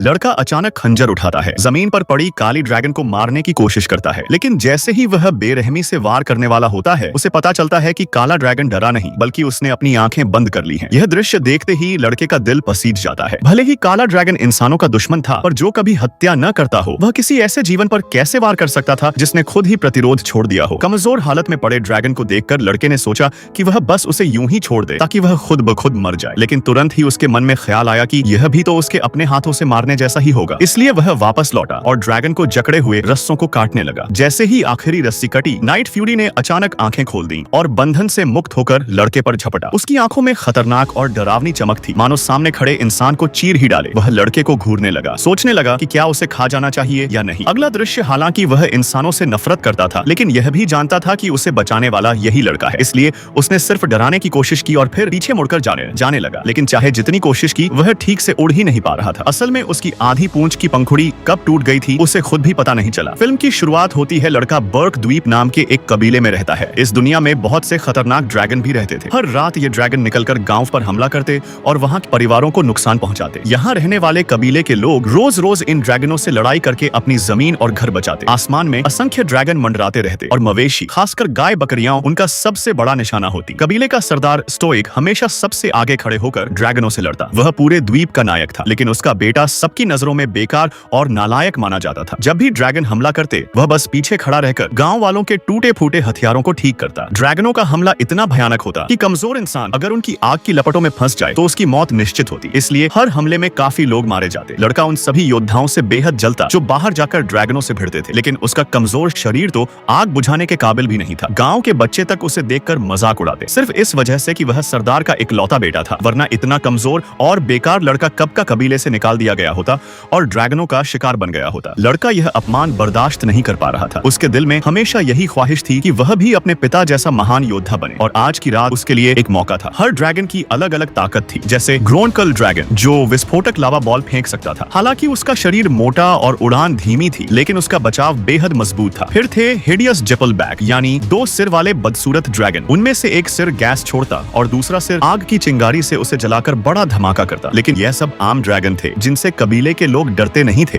लड़का अचानक खंजर उठाता है, जमीन पर पड़ी काली ड्रैगन को मारने की कोशिश करता है, लेकिन जैसे ही वह बेरहमी से वार करने वाला होता है, उसे पता चलता है कि काला ड्रैगन डरा नहीं, बल्कि उसने अपनी आंखें बंद कर ली हैं। यह दृश्य देखते ही लड़के का दिल पसीज जाता है। भले ही काला ड्रैगन इंसानों का दुश्मन था, पर जो कभी हत्या न करता हो, वह किसी ऐसे जीवन पर कैसे वार कर सकता था जिसने खुद ही प्रतिरोध छोड़ दिया हो। कमजोर हालत में पड़े ड्रैगन को देखकर लड़के ने सोचा कि वह बस उसे यूं ही छोड़ दे ताकि वह खुद ब खुद मर जाए, लेकिन तुरंत ही उसके मन में ख्याल आया कि यह भी तो उसके अपने हाथों से मारने जैसा ही होगा। इसलिए वह वापस लौटा और ड्रैगन को जकड़े हुए रस्सों को काटने लगा। जैसे ही आखिरी रस्सी कटी, नाइट फ्यूरी ने अचानक आंखें खोल दी और बंधन से मुक्त होकर लड़के पर झपटा। उसकी आंखों में खतरनाक और डरावनी चमक थी, मानो सामने खड़े इंसान को चीर ही डाले। वह लड़के को घूरने लगा, सोचने लगा कि क्या उसे खा जाना चाहिए या नहीं। अगला दृश्य, हालांकि वह इंसानों से नफरत करता था, लेकिन यह भी जानता था कि उसे बचाने वाला यही लड़का है। इसलिए उसने सिर्फ डराने की कोशिश की और फिर पीछे मुड़कर जाने लगा। लेकिन चाहे जितनी कोशिश की, वह ठीक से उड़ ही नहीं पा रहा था। असल में उसकी आधी पूंछ की पंखुड़ी कब टूट गई थी, उसे खुद भी पता नहीं चला। फिल्म की शुरुआत होती है, लड़का बर्क द्वीप नाम के एक कबीले में रहता है। इस दुनिया में बहुत से खतरनाक ड्रैगन भी रहते थे। हर रात ये ड्रैगन निकलकर गांव पर हमला करते और वहां के परिवारों को नुकसान पहुंचाते। यहाँ रहने वाले कबीले के लोग रोज रोज इन ड्रैगनों से लड़ाई करके अपनी जमीन और घर बचाते। आसमान में असंख्य ड्रैगन मंडराते रहते और मवेशी, खासकर गाय बकरियां, उनका सबसे बड़ा निशाना होती। कबीले का सरदार स्टोइक हमेशा सबसे आगे खड़े होकर ड्रैगनों से लड़ता। वह पूरे द्वीप का नायक था, लेकिन उसका बेटा सबकी नजरों में बेकार और नालायक माना जाता था। जब भी ड्रैगन हमला करते, वह बस पीछे खड़ा रहकर गांव वालों के टूटे फूटे हथियारों को ठीक करता। ड्रैगनों का हमला इतना भयानक होता कि कमजोर इंसान अगर उनकी आग की लपटों में फंस जाए तो उसकी मौत निश्चित होती। इसलिए हर हमले में काफी लोग मारे जाते। लड़का उन सभी योद्धाओं से बेहद जलता जो बाहर जाकर ड्रैगनों से भिड़ते थे, लेकिन उसका कमजोर शरीर तो आग बुझाने के काबिल भी नहीं था। गाँव के बच्चे तक उसे देखकर मजाक उड़ाते, सिर्फ इस वजह से कि वह सरदार का इकलौता बेटा था। वरना इतना कमजोर और बेकार लड़का कब का कबीले से निकाल दिया गया होता और ड्रैगनों का शिकार बन गया होता। लड़का यह अपमान बर्दाश्त नहीं कर पा रहा था। उसके दिल में हमेशा यही ख्वाहिश थी कि वह भी अपने पिता जैसा महान योद्धा बने, और आज की रात उसके लिए एक मौका था। हर ड्रैगन की अलग अलग ताकत थी, जैसे ग्रोनकल ड्रैगन जो विस्फोटक लावा बॉल फेंक सकता था। हालांकि उसका शरीर मोटा और उड़ान धीमी थी, लेकिन उसका बचाव बेहद मजबूत था। फिर थे हिडियस जिपलबैक, यानी दो सिर वाले बदसूरत ड्रैगन। उनमें से एक सिर गैस छोड़ता और दूसरा सिर आग की चिंगारी से उसे जलाकर बड़ा धमाका करता। लेकिन यह सब आम ड्रैगन थे जिनसे कबीले के लोग डरते नहीं थे।